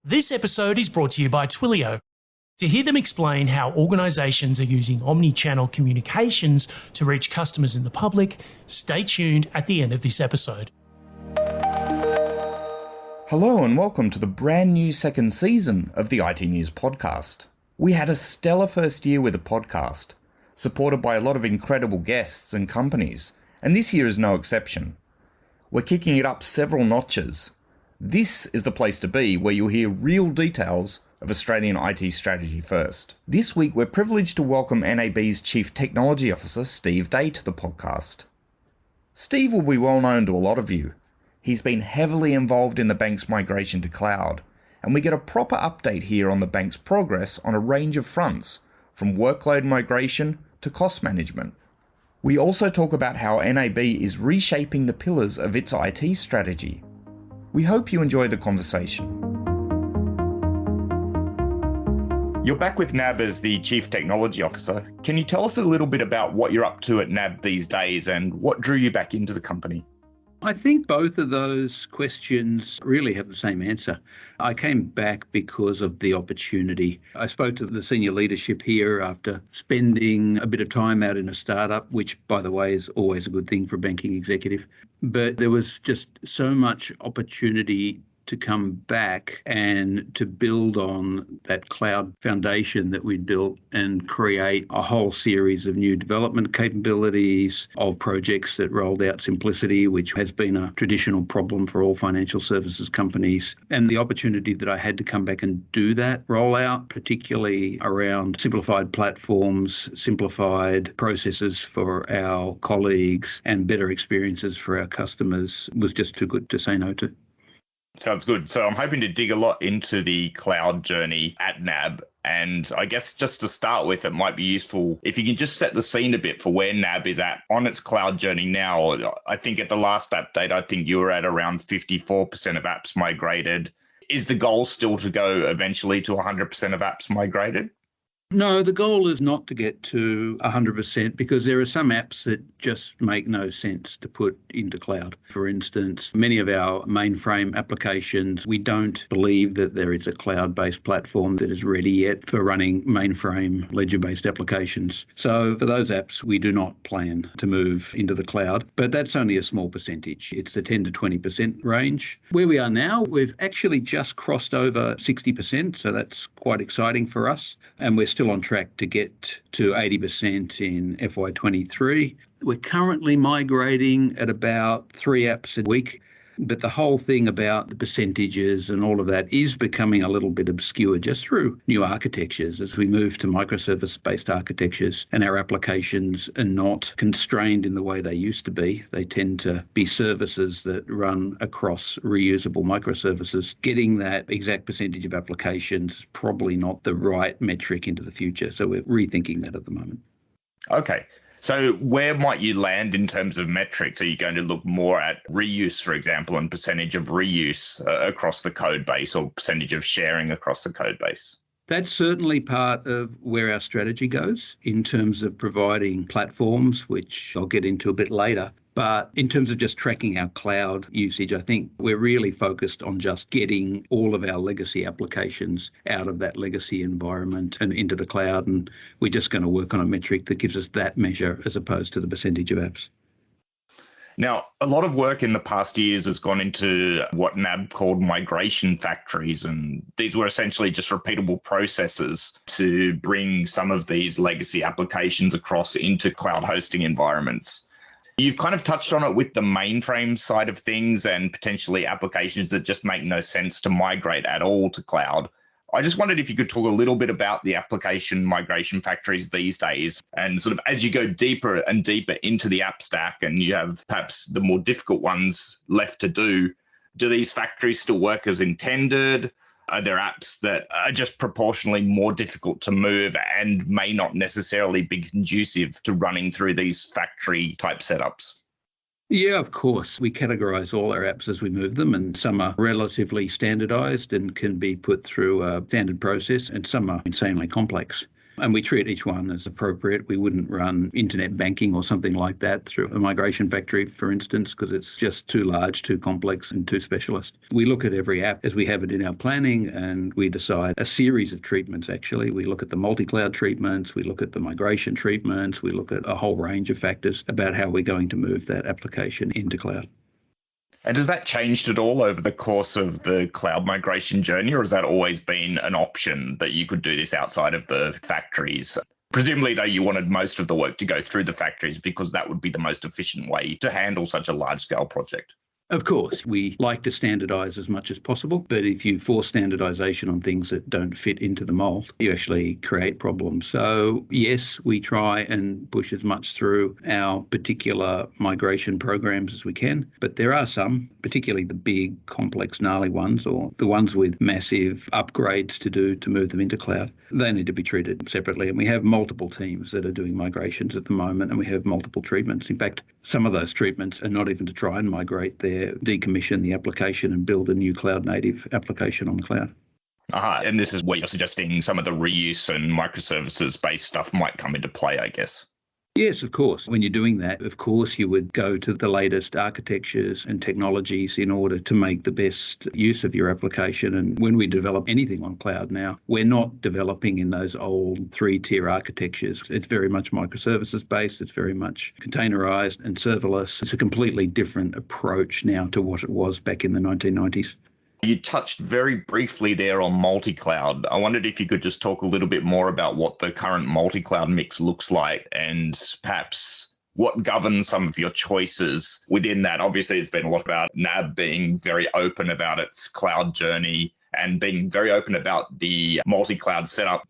This episode is brought to you by Twilio. To hear them explain how organisations are using omni-channel communications to reach customers in the public, stay tuned at the end of this episode. Hello and welcome to the brand new second season of the iTnews podcast. We had a stellar first year with the podcast, supported by a lot of incredible guests and companies, and this year is no exception. We're kicking it up several notches. This is the place to be where you'll hear real details of Australian IT strategy first. This week we're privileged to welcome NAB's Chief Technology Officer Steve Day to the podcast. Steve will be well known to a lot of you. He's been heavily involved in the bank's migration to cloud, and we get a proper update here on the bank's progress on a range of fronts, from workload migration to cost management. We also talk about how NAB is reshaping the pillars of its IT strategy. We hope you enjoy the conversation. You're back with NAB as the Chief Technology Officer. Can you tell us a little bit about what you're up to at NAB these days and what drew you back into the company? I think both of those questions really have the same answer. I came back because of the opportunity. I spoke to the senior leadership here after spending a bit of time out in a startup, which, by the way, is always a good thing for a banking executive. But there was just so much opportunity to come back and to build on that cloud foundation that we'd built and create a whole series of new development capabilities of projects that rolled out simplicity, which has been a traditional problem for all financial services companies. And the opportunity that I had to come back and do that rollout, particularly around simplified platforms, simplified processes for our colleagues and better experiences for our customers, was just too good to say no to. Sounds good. So I'm hoping to dig a lot into the cloud journey at NAB. And I guess just to start with, it might be useful if you can just set the scene a bit for where NAB is at on its cloud journey now. I think at the last update, I think you were at around 54% of apps migrated. Is the goal still to go eventually to 100% of apps migrated? No, the goal is not to get to 100% because there are some apps that just make no sense to put into cloud. For instance, many of our mainframe applications, we don't believe that there is a cloud-based platform that is ready yet for running mainframe ledger-based applications. So for those apps, we do not plan to move into the cloud, but that's only a small percentage. It's the 10 to 20% range. Where we are now, we've actually just crossed over 60%, so that's quite exciting for us. And we're still on track to get to 80% in FY23. We're currently migrating at about 3 apps a week, but the whole thing about the percentages and all of that is becoming a little bit obscure just through new architectures as we move to microservice-based architectures and our applications are not constrained in the way they used to be. They tend to be services that run across reusable microservices. Getting that exact percentage of applications is probably not the right metric into the future, so we're rethinking that at the moment. Okay. So where might you land in terms of metrics? Are you going to look more at reuse, for example, and percentage of reuse across the code base or percentage of sharing across the code base? That's certainly part of where our strategy goes in terms of providing platforms, which I'll get into a bit later. But in terms of just tracking our cloud usage, I think we're really focused on just getting all of our legacy applications out of that legacy environment and into the cloud. And we're just going to work on a metric that gives us that measure as opposed to the percentage of apps. Now, a lot of work in the past years has gone into what NAB called migration factories, and these were essentially just repeatable processes to bring some of these legacy applications across into cloud hosting environments. You've kind of touched on it with the mainframe side of things and potentially applications that just make no sense to migrate at all to cloud. I just wondered if you could talk a little bit about the application migration factories these days and sort of as you go deeper and deeper into the app stack and you have perhaps the more difficult ones left to do these factories still work as intended? Are there apps that are just proportionally more difficult to move and may not necessarily be conducive to running through these factory type setups? Yeah, of course. We categorize all our apps as we move them, and some are relatively standardized and can be put through a standard process, and some are insanely complex. And we treat each one as appropriate. We wouldn't run internet banking or something like that through a migration factory, for instance, because it's just too large, too complex and too specialist. We look at every app as we have it in our planning, and we decide a series of treatments, actually. We look at the multi-cloud treatments, we look at the migration treatments, we look at a whole range of factors about how we're going to move that application into cloud. And has that changed at all over the course of the cloud migration journey, or has that always been an option that you could do this outside of the factories? Presumably, though, you wanted most of the work to go through the factories because that would be the most efficient way to handle such a large-scale project. Of course, we like to standardise as much as possible, but if you force standardisation on things that don't fit into the mould, you actually create problems. So yes, we try and push as much through our particular migration programs as we can, but there are some, particularly the big, complex, gnarly ones, or the ones with massive upgrades to do to move them into cloud. They need to be treated separately, and we have multiple teams that are doing migrations at the moment, and we have multiple treatments. In fact, some of those treatments are not even to try and migrate their decommission the application and build a new cloud native application on the cloud. And this is where you're suggesting some of the reuse and microservices based stuff might come into play, I guess. Yes, of course. When you're doing that, of course, you would go to the latest architectures and technologies in order to make the best use of your application. And when we develop anything on cloud now, we're not developing in those old three-tier architectures. It's very much microservices based. It's very much containerized and serverless. It's a completely different approach now to what it was back in the 1990s. You touched very briefly there on multi-cloud. I wondered if you could just talk a little bit more about what the current multi-cloud mix looks like and perhaps what governs some of your choices within that. Obviously, it's been a lot about NAB being very open about its cloud journey and being very open about the multi-cloud setup.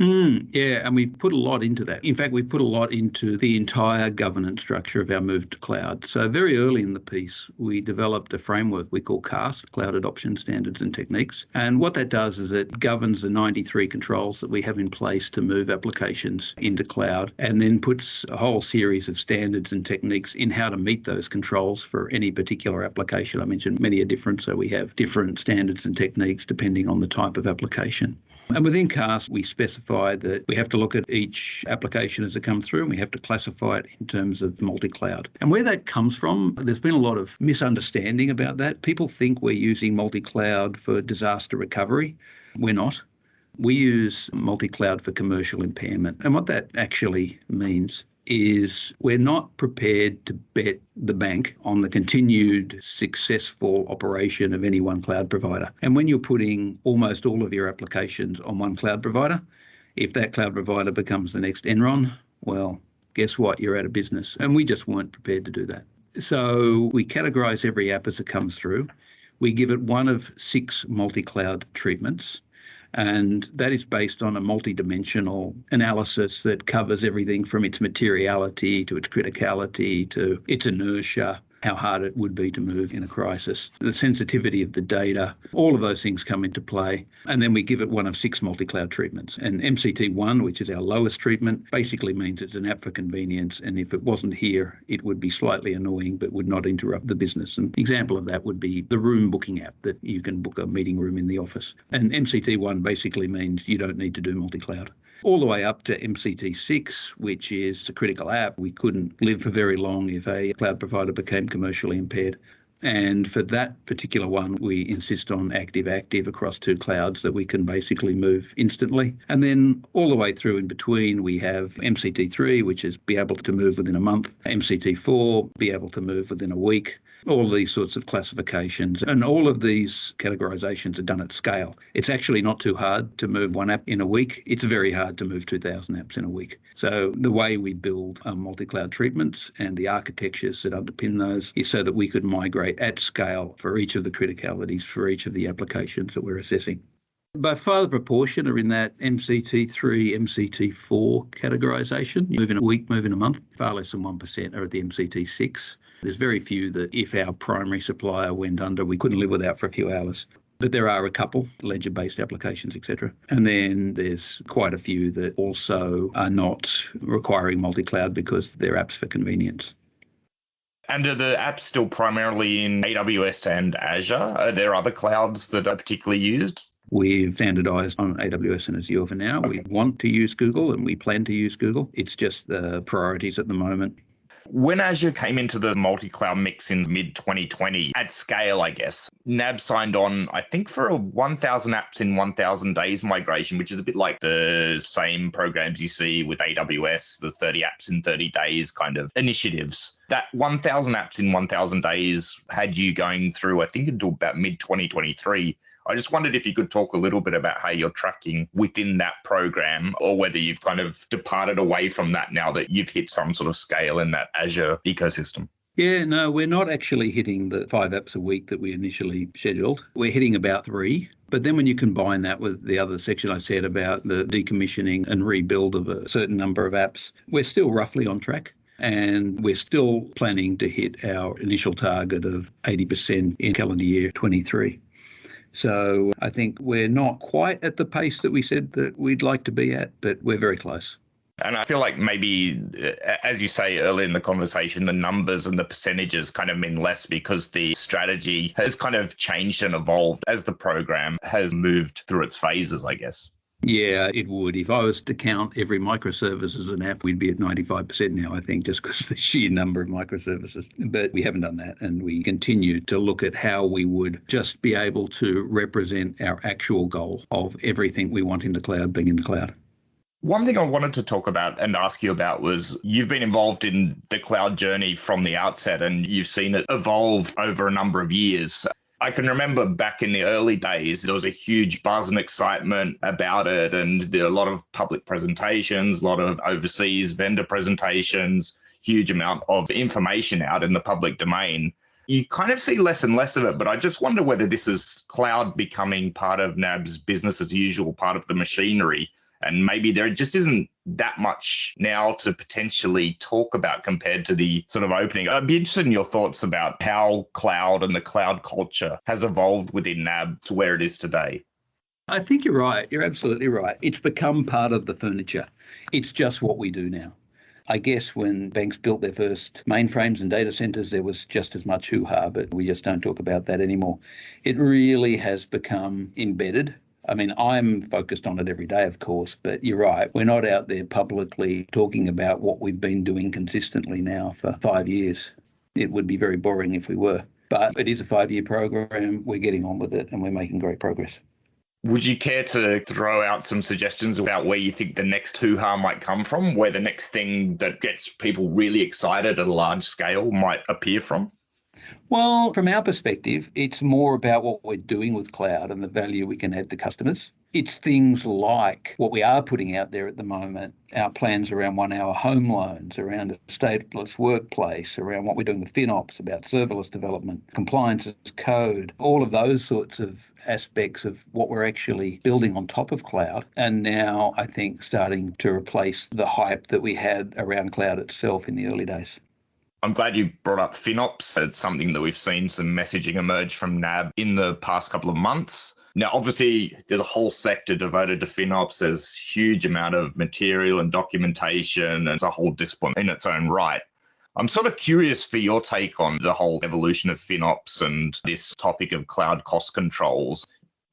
Yeah, and we put a lot into that. In fact, we put a lot into the entire governance structure of our move to cloud. So very early in the piece, we developed a framework we call CAST, Cloud Adoption Standards and Techniques. And what that does is it governs the 93 controls that we have in place to move applications into cloud, and then puts a whole series of standards and techniques in how to meet those controls for any particular application. I mentioned many are different, so we have different standards and techniques depending on the type of application. And within CAST, we specify that we have to look at each application as it comes through, and we have to classify it in terms of multi-cloud. And where that comes from, there's been a lot of misunderstanding about that. People think we're using multi-cloud for disaster recovery. We're not. We use multi-cloud for commercial impairment. And what that actually means is we're not prepared to bet the bank on the continued successful operation of any one cloud provider. And when you're putting almost all of your applications on one cloud provider, if that cloud provider becomes the next Enron, well, guess what? You're out of business. And we just weren't prepared to do that. So we categorize every app as it comes through. We give it one of 6 multi-cloud treatments. And that is based on a multidimensional analysis that covers everything from its materiality to its criticality to its inertia, how hard it would be to move in a crisis, the sensitivity of the data, all of those things come into play. And then we give it one of 6 multi-cloud treatments. And MCT1, which is our lowest treatment, basically means it's an app for convenience. And if it wasn't here, it would be slightly annoying, but would not interrupt the business. An example of that would be the room booking app that you can book a meeting room in the office. And MCT1 basically means you don't need to do multi-cloud. All the way up to MCT6, which is a critical app. We couldn't live for very long if a cloud provider became commercially impaired. And for that particular one, we insist on active-active across 2 clouds that we can basically move instantly. And then all the way through in between, we have MCT3, which is be able to move within a month, MCT4, be able to move within a week, all of these sorts of classifications. And all of these categorizations are done at scale. It's actually not too hard to move one app in a week. It's very hard to move 2,000 apps in a week. So the way we build multi-cloud treatments and the architectures that underpin those is so that we could migrate at scale for each of the criticalities for each of the applications that we're assessing. By far the proportion are in that MCT3, MCT4 categorisation. Move in a week, move in a month. Far less than 1% are at the MCT6. There's very few that if our primary supplier went under, we couldn't live without for a few hours. But there are a couple, ledger-based applications, etc. And then there's quite a few that also are not requiring multi-cloud because they're apps for convenience. And are the apps still primarily in AWS and Azure? Are there other clouds that are particularly used? We've standardized on AWS and Azure for now. We want to use Google and we plan to use Google. It's just the priorities at the moment. When Azure came into the multi-cloud mix in mid-2020, at scale, I guess, NAB signed on, I think, for a 1,000 apps in 1,000 days migration, which is a bit like the same programs you see with AWS, the 30 apps in 30 days kind of initiatives. That 1,000 apps in 1,000 days had you going through, I think, until about mid-2023. I just wondered if you could talk a little bit about how you're tracking within that program, or whether you've kind of departed away from that now that you've hit some sort of scale in that Azure ecosystem. Yeah, no, we're not actually hitting the 5 apps a week that we initially scheduled. We're hitting about 3. But then when you combine that with the other section I said about the decommissioning and rebuild of a certain number of apps, we're still roughly on track. And we're still planning to hit our initial target of 80% in calendar year 23. So I think we're not quite at the pace that we said that we'd like to be at, but we're very close. And I feel like maybe, as you say earlier in the conversation, the numbers and the percentages kind of mean less because the strategy has kind of changed and evolved as the program has moved through its phases, I guess. Yeah, it would. If I was to count every microservice as an app, we'd be at 95% now, I think, just because of the sheer number of microservices. But we haven't done that. And we continue to look at how we would just be able to represent our actual goal of everything we want in the cloud being in the cloud. One thing I wanted to talk about and ask you about was you've been involved in the cloud journey from the outset and you've seen it evolve over a number of years. I can remember back in the early days, there was a huge buzz and excitement about it, and there were a lot of public presentations, a lot of overseas vendor presentations, huge amount of information out in the public domain. You kind of see less and less of it, but I just wonder whether this is cloud becoming part of NAB's business as usual, part of the machinery. And maybe there just isn't that much now to potentially talk about compared to the sort of opening. I'd be interested in your thoughts about how cloud and the cloud culture has evolved within NAB to where it is today. I think you're right. You're absolutely right. It's become part of the furniture. It's just what we do now. I guess when banks built their first mainframes and data centers, there was just as much hoo-ha, but we just don't talk about that anymore. It really has become embedded. I mean, I'm focused on it every day, of course, but you're right. We're not out there publicly talking about what we've been doing consistently now for 5 years. It would be very boring if we were. But it is a 5-year program. We're getting on with it and we're making great progress. Would you care to throw out some suggestions about where you think the next hoo-ha might come from, where the next thing that gets people really excited at a large scale might appear from? Well, from our perspective, it's more about what we're doing with cloud and the value we can add to customers. It's things like what we are putting out there at the moment, our plans around 1-hour home loans, around a stateless workplace, around what we're doing with FinOps, about serverless development, compliance as code, all of those sorts of aspects of what we're actually building on top of cloud. And now, I think, starting to replace the hype that we had around cloud itself in the early days. I'm glad you brought up FinOps. It's something that we've seen some messaging emerge from NAB in the past couple of months. Now, obviously, there's a whole sector devoted to FinOps. There's a huge amount of material and documentation, and it's a whole discipline in its own right. I'm sort of curious for your take on the whole evolution of FinOps and this topic of cloud cost controls.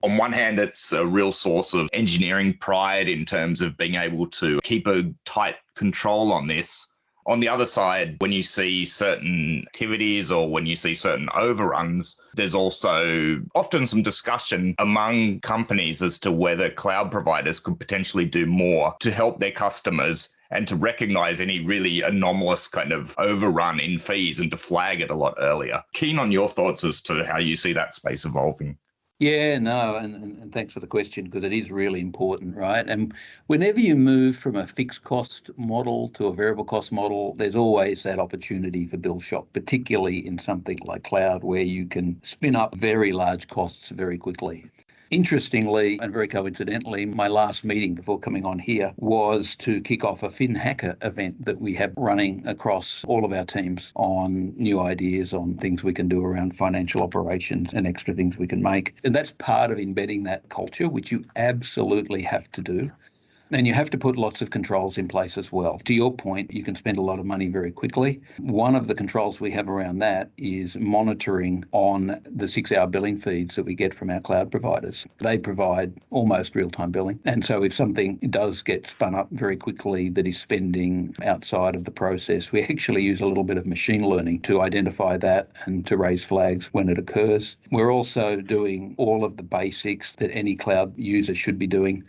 On one hand, it's a real source of engineering pride in terms of being able to keep a tight control on this. On the other side, when you see certain activities or when you see certain overruns, there's also often some discussion among companies as to whether cloud providers could potentially do more to help their customers and to recognize any really anomalous kind of overrun in fees and to flag it a lot earlier. Keen on your thoughts as to how you see that space evolving. Yeah, no, and thanks for the question, because it is really important, right? And whenever you move from a fixed cost model to a variable cost model, there's always that opportunity for bill shock, particularly in something like cloud, where you can spin up very large costs very quickly. Interestingly, and very coincidentally, my last meeting before coming on here was to kick off a FinHacker event that we have running across all of our teams on new ideas on things we can do around financial operations and extra things we can make. And that's part of embedding that culture, which you absolutely have to do. And you have to put lots of controls in place as well. To your point, you can spend a lot of money very quickly. One of the controls we have around that is monitoring on the 6-hour billing feeds that we get from our cloud providers. They provide almost real-time billing. And so if something does get spun up very quickly that is spending outside of the process, we actually use a little bit of machine learning to identify that and to raise flags when it occurs. We're also doing all of the basics that any cloud user should be doing.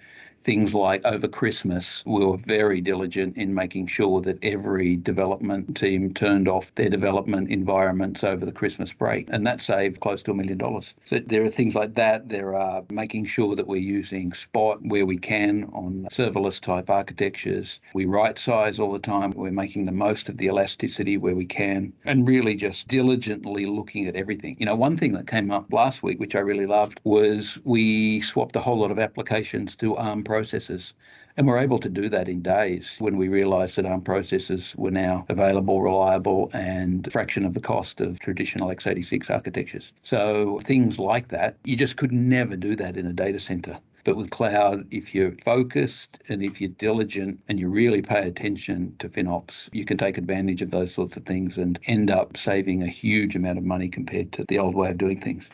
Things like over Christmas, we were very diligent in making sure that every development team turned off their development environments over the Christmas break, and that saved close to $1 million. So there are things like that. There are making sure that we're using Spot where we can on serverless type architectures. We right size all the time. We're making the most of the elasticity where we can, and really just diligently looking at everything. One thing that came up last week, which I really loved, was we swapped a whole lot of applications to ARM processors. And we're able to do that in days when we realised that ARM processors were now available, reliable, and a fraction of the cost of traditional x86 architectures. So things like that, you just could never do that in a data centre. But with cloud, if you're focused and if you're diligent and you really pay attention to FinOps, you can take advantage of those sorts of things and end up saving a huge amount of money compared to the old way of doing things.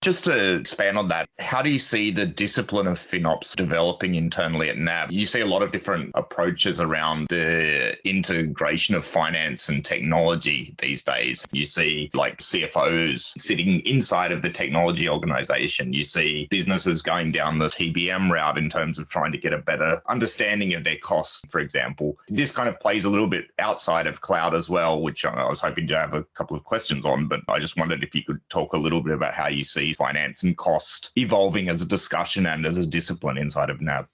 Just to expand on that, how do you see the discipline of FinOps developing internally at NAB? You see a lot of different approaches around the integration of finance and technology these days. You see like CFOs sitting inside of the technology organization. You see businesses going down the TBM route in terms of trying to get a better understanding of their costs, for example. This kind of plays a little bit outside of cloud as well, which I was hoping to have a couple of questions on, but I just wondered if you could talk a little bit about how you see finance and cost evolving as a discussion and as a discipline inside of NAB.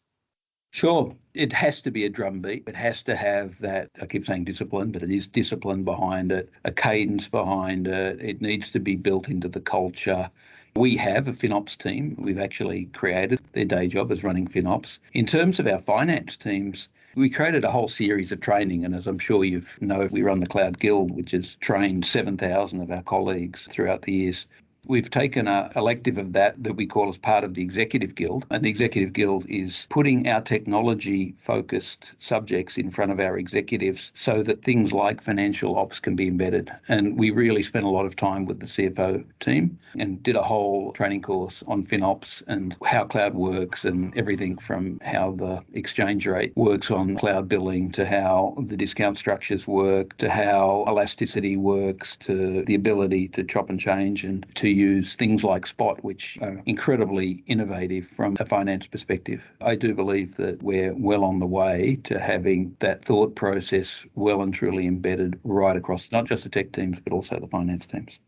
Sure. It has to be a drumbeat. It has to have that, I keep saying discipline, but it is discipline behind it, a cadence behind it. It needs to be built into the culture. We have a FinOps team. We've actually created their day job as running FinOps. In terms of our finance teams, we created a whole series of training, and as I'm sure you know, we run the Cloud Guild, which has trained 7,000 of our colleagues throughout the years. We've taken an elective of that we call as part of the Executive Guild. And the Executive Guild is putting our technology-focused subjects in front of our executives so that things like financial ops can be embedded. And we really spent a lot of time with the CFO team and did a whole training course on FinOps and how cloud works and everything from how the exchange rate works on cloud billing to how the discount structures work to how elasticity works to the ability to chop and change and to use things like Spot, which are incredibly innovative from a finance perspective. I do believe that we're well on the way to having that thought process well and truly embedded right across not just the tech teams, but also the finance teams.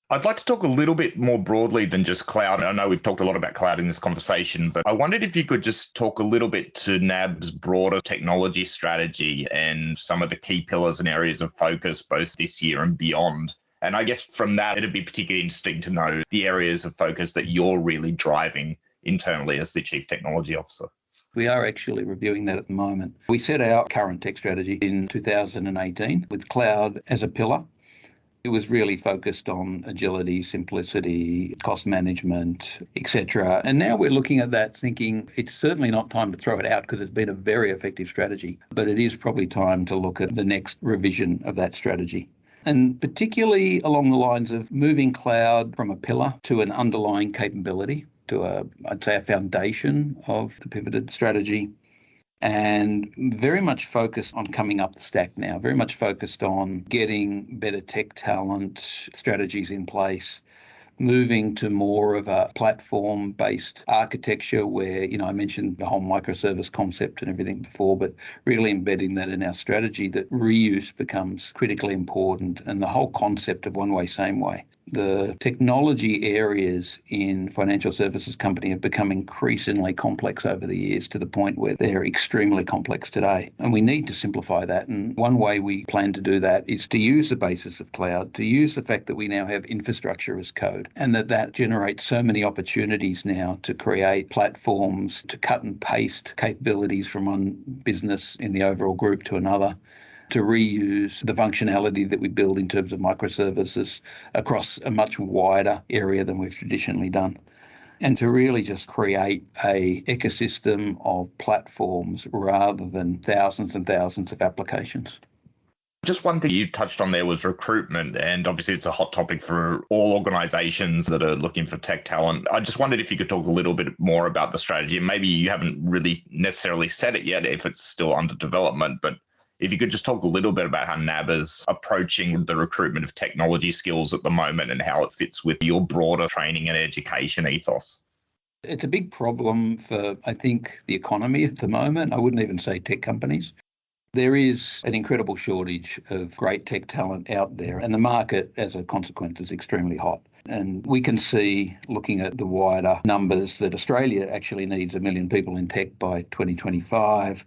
I'd like to talk a little bit more broadly than just cloud. I know we've talked a lot about cloud in this conversation, but I wondered if you could just talk a little bit to NAB's broader technology strategy and some of the key pillars and areas of focus both this year and beyond. And I guess from that, it'd be particularly interesting to know the areas of focus that you're really driving internally as the Chief Technology Officer. We are actually reviewing that at the moment. We set our current tech strategy in 2018 with cloud as a pillar. It was really focused on agility, simplicity, cost management, etc. And now we're looking at that thinking it's certainly not time to throw it out because it's been a very effective strategy, but it is probably time to look at the next revision of that strategy. And particularly along the lines of moving cloud from a pillar to an underlying capability, to I'd say a foundation of the pivoted strategy, and very much focused on coming up the stack now, very much focused on getting better tech talent, strategies in place, moving to more of a platform-based architecture where, I mentioned the whole microservice concept and everything before, but really embedding that in our strategy that reuse becomes critically important and the whole concept of one way, same way. The technology areas in financial services company have become increasingly complex over the years to the point where they're extremely complex today. And we need to simplify that. And one way we plan to do that is to use the basis of cloud, to use the fact that we now have infrastructure as code and that generates so many opportunities now to create platforms, to cut and paste capabilities from one business in the overall group to another, to reuse the functionality that we build in terms of microservices across a much wider area than we've traditionally done. and to really just create a ecosystem of platforms rather than thousands and thousands of applications. Just one thing you touched on there was recruitment, and obviously it's a hot topic for all organizations that are looking for tech talent. I just wondered if you could talk a little bit more about the strategy. Maybe you haven't really necessarily said it yet, if it's still under development, but if you could just talk a little bit about how NAB is approaching the recruitment of technology skills at the moment and how it fits with your broader training and education ethos. It's a big problem for, I think, the economy at the moment. I wouldn't even say tech companies. There is an incredible shortage of great tech talent out there, and the market, as a consequence, is extremely hot. And we can see, looking at the wider numbers, that Australia actually needs 1 million people in tech by 2025.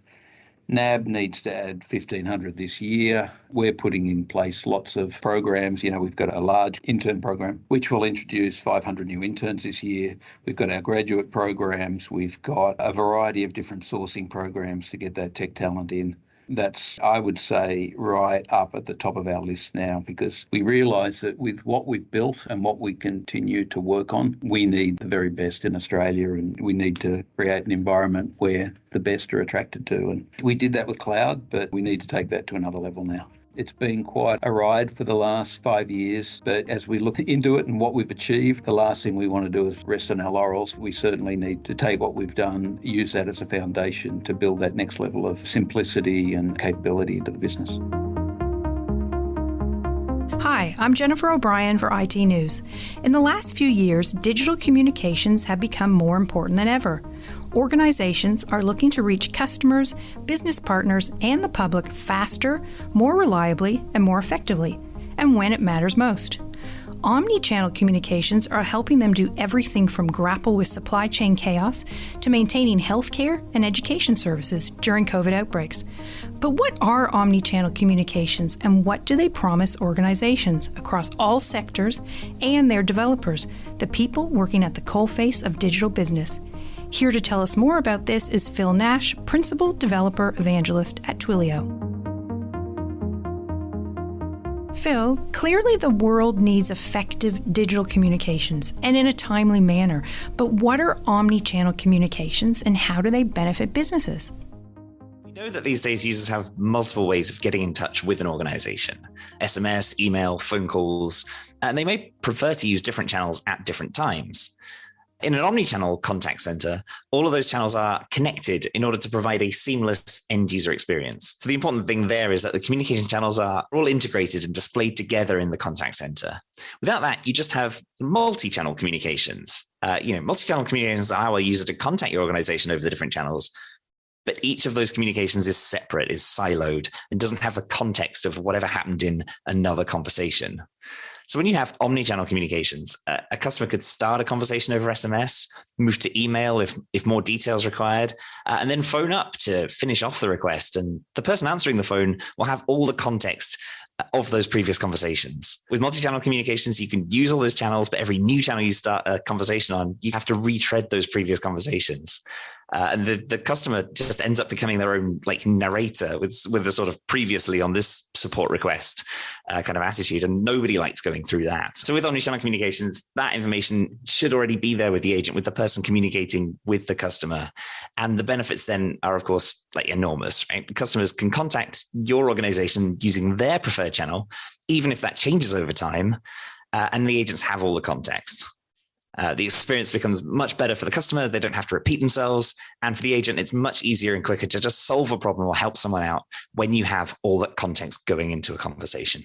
NAB needs to add 1,500 this year. We're putting in place lots of programs. We've got a large intern program, which will introduce 500 new interns this year. We've got our graduate programs. We've got a variety of different sourcing programs to get that tech talent in. That's, I would say, right up at the top of our list now, because we realise that with what we've built and what we continue to work on, we need the very best in Australia, and we need to create an environment where the best are attracted to. And we did that with cloud, but we need to take that to another level now. It's been quite a ride for the last 5 years, but as we look into it and what we've achieved, the last thing we want to do is rest on our laurels. We certainly need to take what we've done, use that as a foundation to build that next level of simplicity and capability into the business. Hi, I'm Jennifer O'Brien for iTnews. In the last few years, digital communications have become more important than ever. Organizations are looking to reach customers, business partners, and the public faster, more reliably, and more effectively, and when it matters most. Omni-channel communications are helping them do everything from grapple with supply chain chaos to maintaining healthcare and education services during COVID outbreaks. But what are omni-channel communications, and what do they promise organizations across all sectors and their developers, the people working at the coalface of digital business? Here to tell us more about this is Phil Nash, Principal Developer Evangelist at Twilio. Phil, clearly the world needs effective digital communications and in a timely manner, but what are omni-channel communications and how do they benefit businesses? We know that these days users have multiple ways of getting in touch with an organization: SMS, email, phone calls, and they may prefer to use different channels at different times. In an omni-channel contact center, all of those channels are connected in order to provide a seamless end-user experience. So the important thing there is that the communication channels are all integrated and displayed together in the contact center. Without that, you just have multi-channel communications. Multi-channel communications allow a user to contact your organization over the different channels, but each of those communications is separate, is siloed, and doesn't have the context of whatever happened in another conversation. So when you have omni-channel communications, a customer could start a conversation over SMS, move to email if more details required, and then phone up to finish off the request. And the person answering the phone will have all the context of those previous conversations. With multi-channel communications, you can use all those channels, but every new channel you start a conversation on, you have to retread those previous conversations. And the customer just ends up becoming their own narrator with the sort of previously on this support request kind of attitude, and nobody likes going through that. So with omnichannel communications, that information should already be there with the agent, with the person communicating with the customer. And the benefits then are, of course, enormous, right? Customers can contact your organization using their preferred channel, even if that changes over time, and the agents have all the context. The experience becomes much better for the customer. They don't have to repeat themselves. And for the agent, it's much easier and quicker to just solve a problem or help someone out when you have all that context going into a conversation.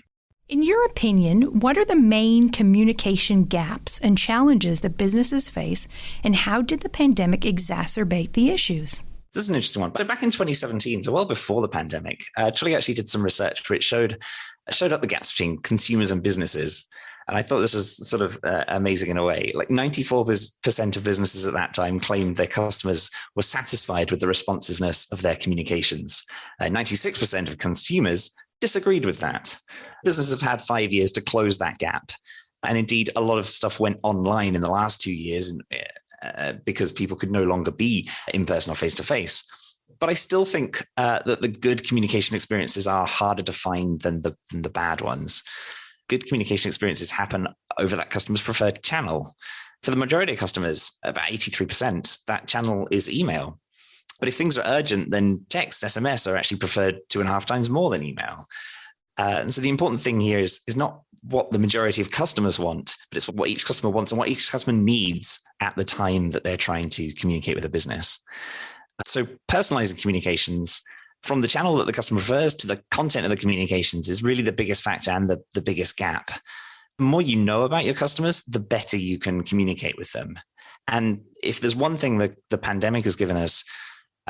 In your opinion, what are the main communication gaps and challenges that businesses face, and how did the pandemic exacerbate the issues? This is an interesting one. So back in 2017, so well before the pandemic, Twilio actually did some research which showed up the gaps between consumers and businesses. And I thought this was sort of amazing in a way. 94% of businesses at that time claimed their customers were satisfied with the responsiveness of their communications. 96% of consumers disagreed with that. Businesses have had 5 years to close that gap. And indeed, a lot of stuff went online in the last 2 years because people could no longer be in person or face-to-face. But I still think that the good communication experiences are harder to find than the bad ones. Good communication experiences happen over that customer's preferred channel. For the majority of customers, about 83%, that channel is email. But if things are urgent, then text, SMS are actually preferred 2.5 times more than email. And so the important thing here is not what the majority of customers want, but it's what each customer wants and what each customer needs at the time that they're trying to communicate with a business. So personalizing communications from the channel that the customer prefers to the content of the communications is really the biggest factor and the biggest gap. The more you know about your customers, the better you can communicate with them. And if there's one thing that the pandemic has given us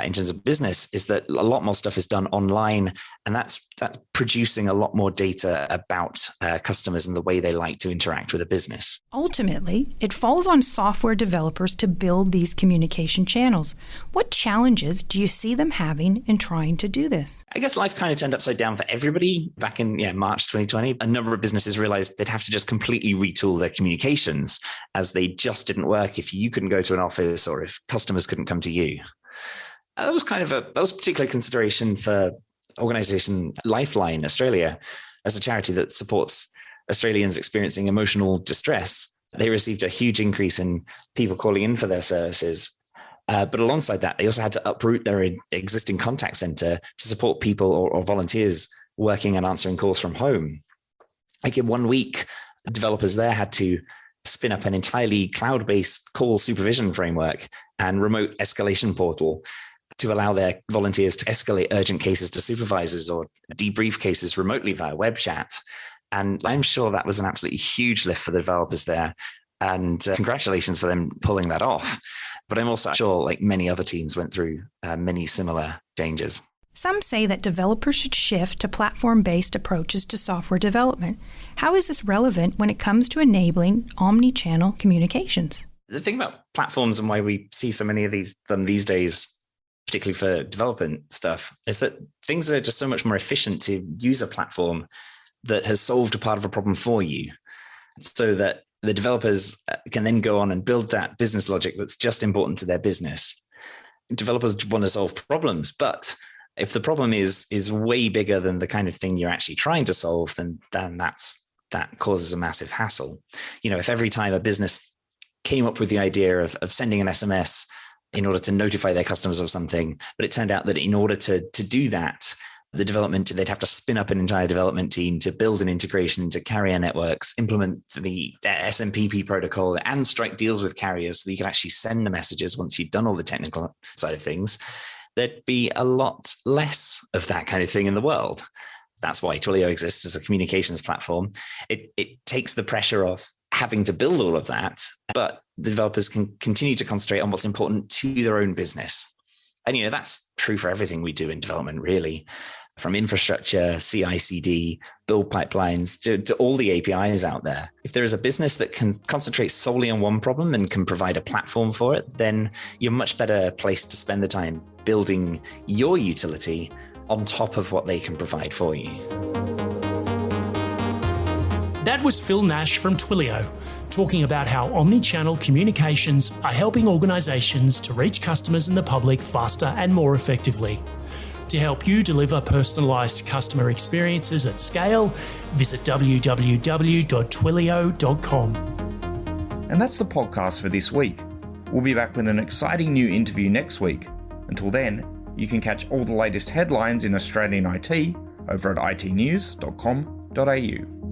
in terms of business, is that a lot more stuff is done online, and that's producing a lot more data about customers and the way they like to interact with a business. Ultimately, it falls on software developers to build these communication channels. What challenges do you see them having in trying to do this? I guess life kind of turned upside down for everybody back in March 2020. A number of businesses realized they'd have to just completely retool their communications, as they just didn't work if you couldn't go to an office or if customers couldn't come to you. That was a particular consideration for organisation Lifeline Australia, as a charity that supports Australians experiencing emotional distress. They received a huge increase in people calling in for their services. But alongside that, they also had to uproot their existing contact centre to support people or volunteers working and answering calls from home. Like in 1 week, developers there had to spin up an entirely cloud-based call supervision framework and remote escalation portal to allow their volunteers to escalate urgent cases to supervisors or debrief cases remotely via web chat. And I'm sure that was an absolutely huge lift for the developers there. And congratulations for them pulling that off. But I'm also sure, like many other teams, went through many similar changes. Some say that developers should shift to platform-based approaches to software development. How is this relevant when it comes to enabling omni-channel communications? The thing about platforms and why we see so many of them these days, particularly for development stuff, is that things are just so much more efficient to use a platform that has solved a part of a problem for you, so that the developers can then go on and build that business logic that's just important to their business. Developers want to solve problems, but if the problem is way bigger than the kind of thing you're actually trying to solve, then that causes a massive hassle. If every time a business came up with the idea of sending an SMS in order to notify their customers of something, but it turned out that in order to do that, they'd have to spin up an entire development team to build an integration to carrier networks, implement the SMPP protocol, and strike deals with carriers so that you could actually send the messages once you'd done all the technical side of things. There'd be a lot less of that kind of thing in the world. That's why Twilio exists as a communications platform. It takes the pressure off having to build all of that, but the developers can continue to concentrate on what's important to their own business. And that's true for everything we do in development, really, from infrastructure, CI/CD, build pipelines, to all the APIs out there. If there is a business that can concentrate solely on one problem and can provide a platform for it, then you're much better placed to spend the time building your utility on top of what they can provide for you. That was Phil Nash from Twilio, talking about how omni-channel communications are helping organisations to reach customers and the public faster and more effectively. To help you deliver personalised customer experiences at scale, visit www.twilio.com. And that's the podcast for this week. We'll be back with an exciting new interview next week. Until then, you can catch all the latest headlines in Australian IT over at itnews.com.au.